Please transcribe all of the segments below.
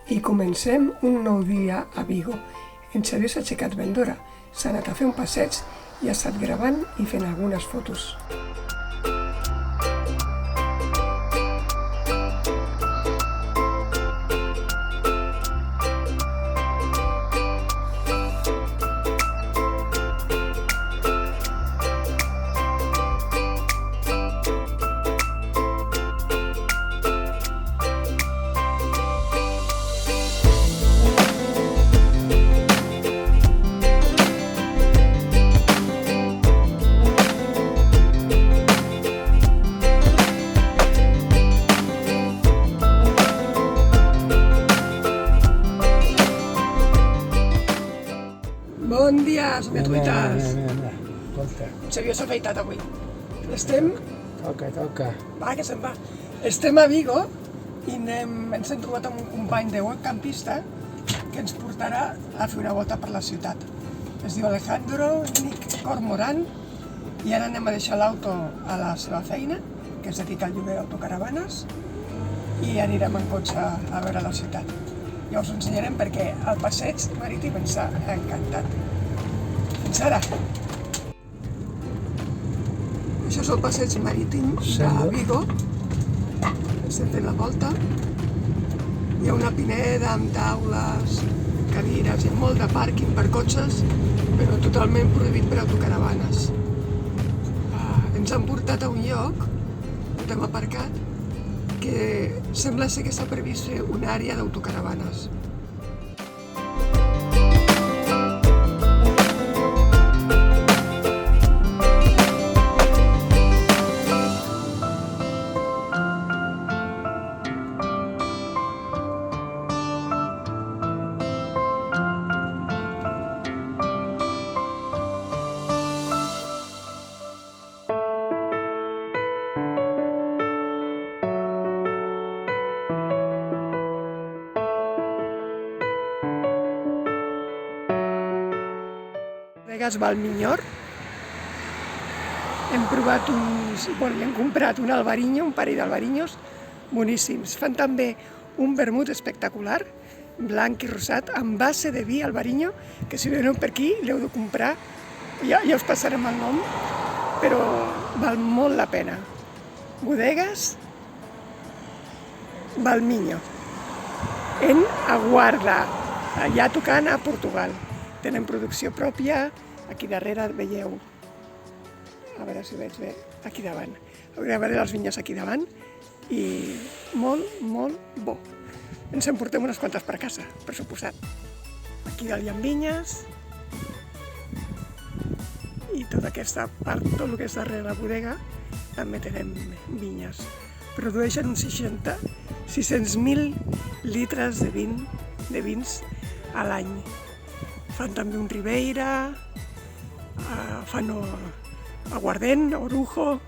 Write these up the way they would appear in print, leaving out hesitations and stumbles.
I comencem un nou dia a Vigo. En Xavier s'ha aixecat ben d'hora, s'ha anat a fer un passeig i ha estat gravant i fent algunes fotos. Bon dia, metuites! Escolta, Xavier s'ha afeitat avui. Estem... toca. Va, que se'n va. Estem a Vigo i ens hem trobat amb un company de web campista que ens portarà a fer una volta per la ciutat. Es diu Alejandro Nick Cormoran i ara anem a deixar l'auto a la seva feina, que es dedica al lloguer d'autocaravanes, i anirem en cotxe a veure la ciutat. Ja us ho ensenyarem perquè el passeig marítim ens ha encantat. Fins ara! Això és el passeig marítim de Vigo. Estem fent la volta. Hi ha una pineda amb taules, cadires i molt de pàrquing per cotxes, però totalment prohibit per autocaravanes. Ens han portat a un lloc on hem aparcat que sembla ser que s'ha previst fer una àrea d'autocaravanes. Bodegas Valmiñor. Hem provat hem comprat un albariño, un parell d'albariños boníssims. Fan també un vermut espectacular, blanc i rosat, amb base de vi albariño, que si veniu per aquí l'heu de comprar, ja us passarem el nom, però val molt la pena. Bodegas Valmiño, en Aguarda, allà tocant a Portugal. Tenen producció pròpia, aquí darrere veieu, a veure si ho veig bé, aquí davant. Veureu les vinyes aquí davant i molt, molt bo. Ens en portem unes quantes per casa, per suposat. Aquí dalt hi ha vinyes i tota aquesta part, tot el que és darrere la bodega, també tenen vinyes. Produeixen uns 600.000 litres de vins a l'any. Fan també un Ribeira, fan aguardent, orujo,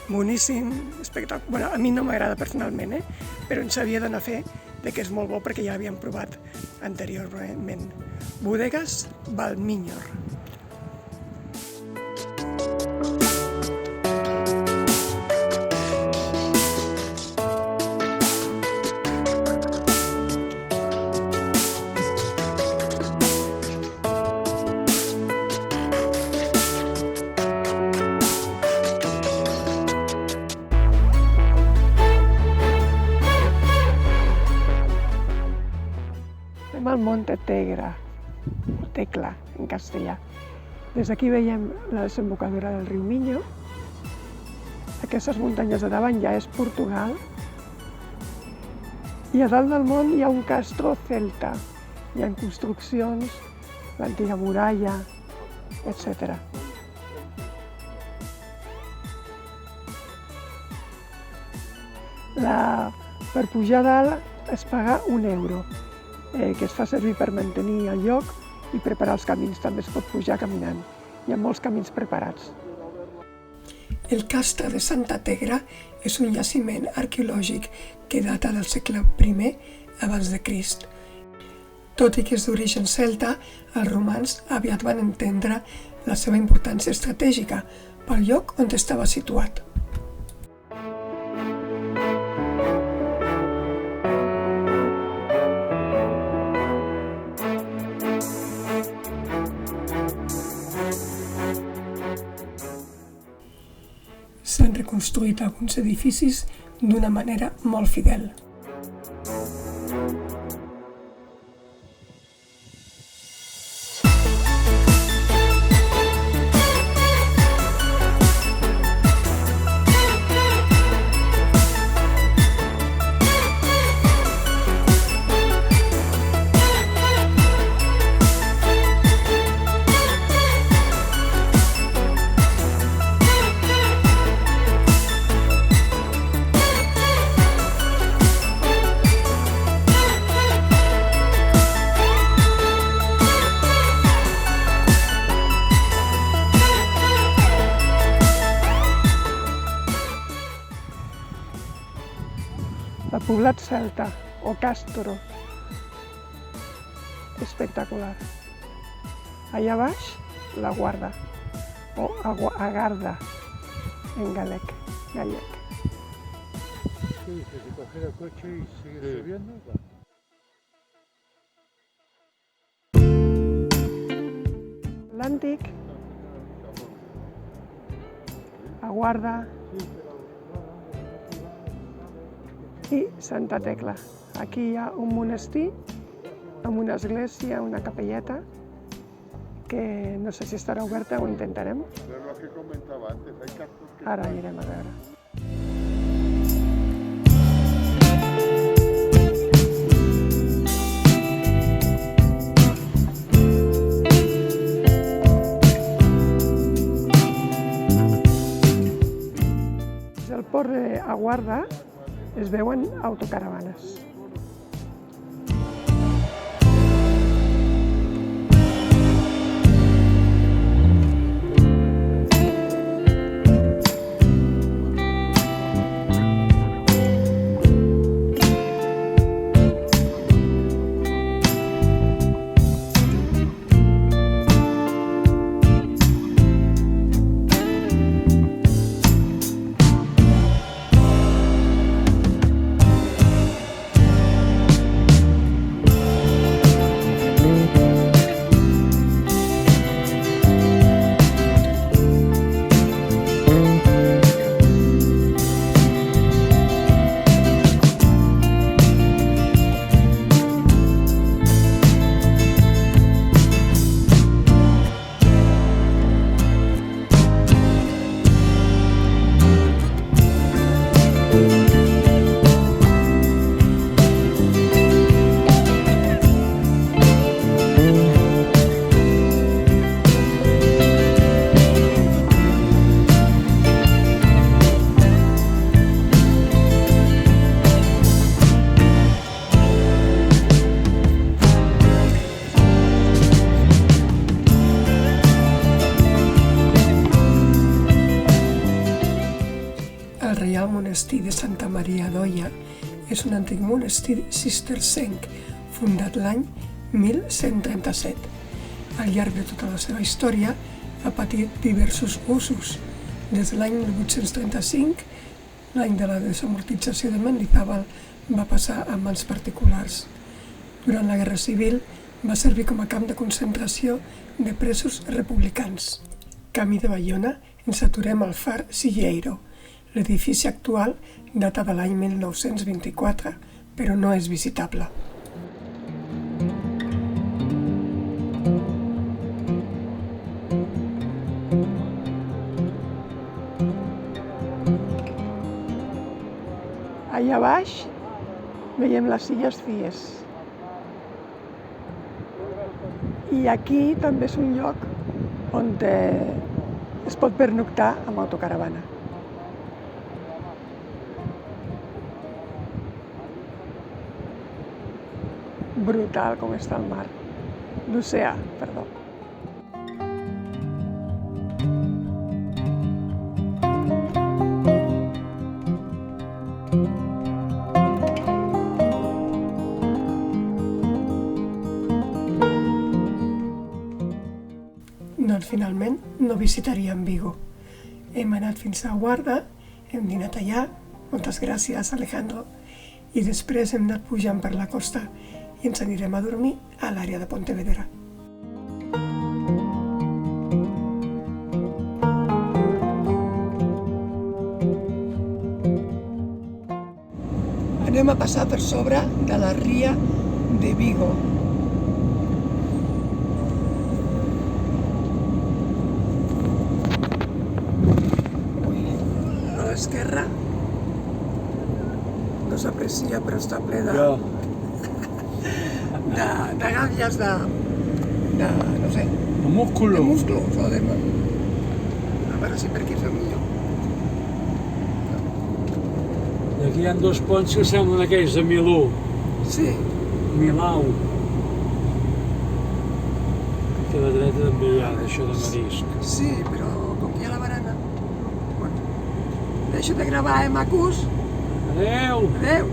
boníssim, espectacular. Bueno, a mi no m'agrada personalment, però ens havia d'anar a fer que és molt bo perquè ja l'havíem provat anteriorment. Bodegas Valmiñor. Al Monte Tecla, en castellà. Des d'aquí veiem la desembocadura del riu Miño. Aquestes muntanyes de davant ja és Portugal. I a dalt del món hi ha un castro celta. Hi ha construccions, l'antiga muralla, etc. Per pujar a dalt es paga €1. Que es fa servir per mantenir el lloc i preparar els camins. També es pot pujar caminant. Hi ha molts camins preparats. El Castre de Santa Tegra és un jaciment arqueològic que data del segle I abans de Crist. Tot i que és d'origen celta, els romans aviat van entendre la seva importància estratègica pel lloc on estava situat. construït alguns edificis d'una manera molt fidel. El poblat celta, o Càstoro, espectacular. Allà baix, la Guarda, o Agarda, en gallec. ¿Qué dices? ¿De coger el coche y seguir subiendo? L'Àntic, Aguarda i Santa Tecla. Aquí hi ha un monestir amb una església, una capelleta, que no sé si estarà oberta, ho intentarem. Pero lo que comentaba antes, hay cascos que... Ara anirem a veure. Des del port d'Aguarda es veuen autocaravanes. El Reial Monestir de Santa Maria d'Oia és un antic monestir cistercenc fundat l'any 1137. Al llarg de tota la seva història ha patit diversos usos. Des de l'any 1835, l'any de la desamortització de Mendizábal, va passar a mans particulars. Durant la Guerra Civil va servir com a camp de concentració de presos republicans. Camí de Baiona ens aturem al far Silleiro. L'edifici actual data de l'any 1924, però no és visitable. Allà baix veiem les Illes Cies. I aquí també és un lloc on es pot pernoctar amb autocaravana. Brutal com està el mar. L'oceà, perdó. Doncs finalment no visitaríem Vigo. Hem anat fins a Guarda, hem dinat allà, moltes gràcies Alejandro, i després hem anat pujant per la costa i ens anirem a dormir a l'àrea de Pontevedra. a passar per sobre de la ria de Vigo. Ui, a l'esquerra no s'aprecia, però està ple de gàbies de no sé, De músculo. de musclos o de... A veure si per aquí és el millor. I aquí hi ha dos ponts que semblen aquells de Milú. Sí, Milau. Aquí a la dreta també hi ha d'això de marisc. sí, però com que hi ha la barana... Bueno, deixo de gravar, macos? Adeu! Adeu!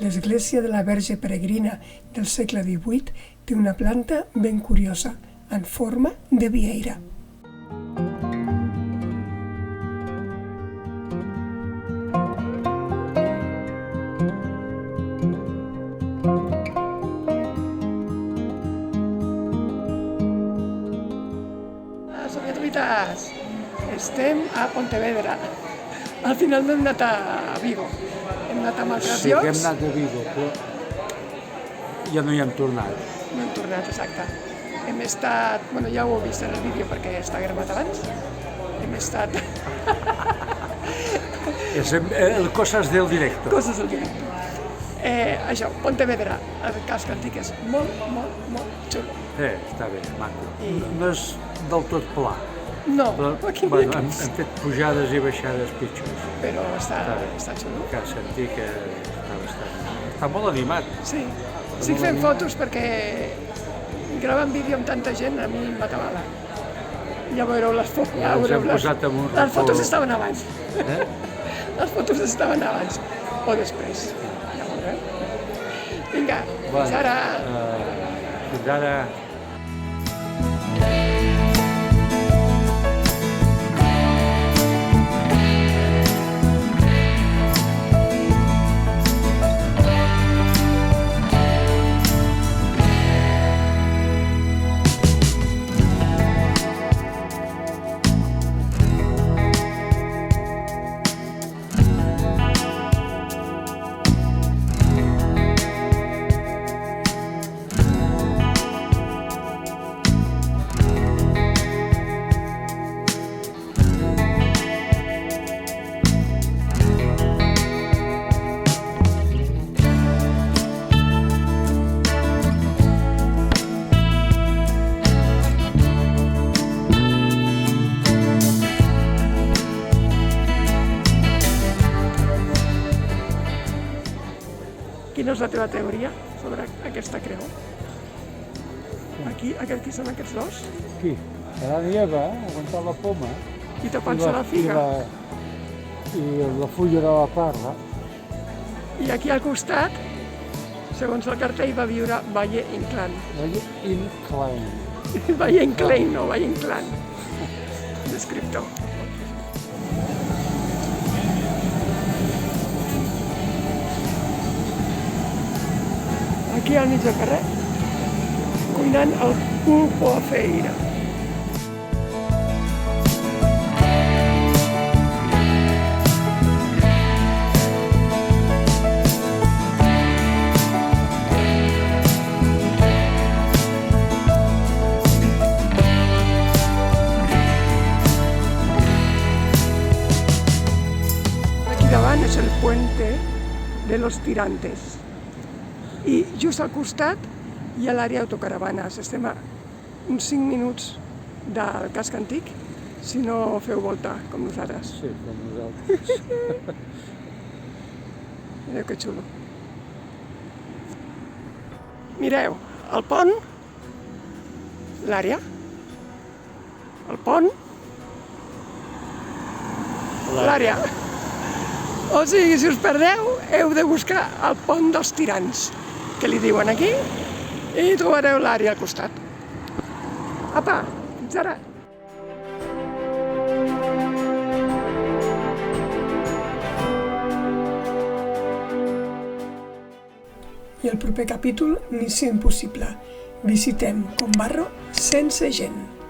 L'església de la Verge Peregrina del segle XVIII té una planta ben curiosa, en forma de vieira. Sovietolites, estem a Pontevedra. Al final no hem anat a Vigo. Hem anat amb els Sí que hem avions. anat a Vigo, però ja no hi hem tornat. No hem tornat, exacte. Hem estat... Bueno, ja ho heu vist en el vídeo perquè està gravat abans. Hem estat... Coses del directo. Coses del directe. Això, Pontevedra, el casc antic és molt, molt, molt xulo. Està bé, maco. I- No és del tot pla, No, però aquí no hi bueno, ha hem cas. fet pujades i baixades pitjors. Però està bé. xulo. Que sentir que està bastant... Està molt animat. Sí. Estic fent fotos perquè gravar un vídeo amb tanta gent a mi m'atabala. Ja veureu les fotos. Ja ens hem posat amb un Les fotos racó. estaven abans. Eh? Les fotos estaven abans o després. Ja veureu. Vinga, fins Bueno, ara. Fins ara. Quina és la teva teoria sobre aquesta creu? Aquí són aquests dos? Aquí, Adán y Eva, aguantar la poma. I tapant-se la figa. I la fulla de la parra. I aquí al costat, segons el cartell, va viure Valle Inclán. Valle Inclán. Valle Inclán, no, Valle Inclán. L'escriptor. Aquí al mig del carrer, cuinant el pulpo a feira. Aquí davant és el puente de los Tirantes. I just al costat hi ha l'àrea autocaravanes. Estem a uns 5 minuts del casc antic, si no feu volta, com nosaltres. Sí, com nosaltres. Mireu que xulo. Mireu, el pont l'àrea, el pont, l'àrea. O sigui, si us perdeu, heu de buscar el pont dels tirants, que li diuen aquí, i trobareu l'àrea al costat. Apa, fins ara! I el proper capítol, Missió Impossible. Visitem Combarro sense gent.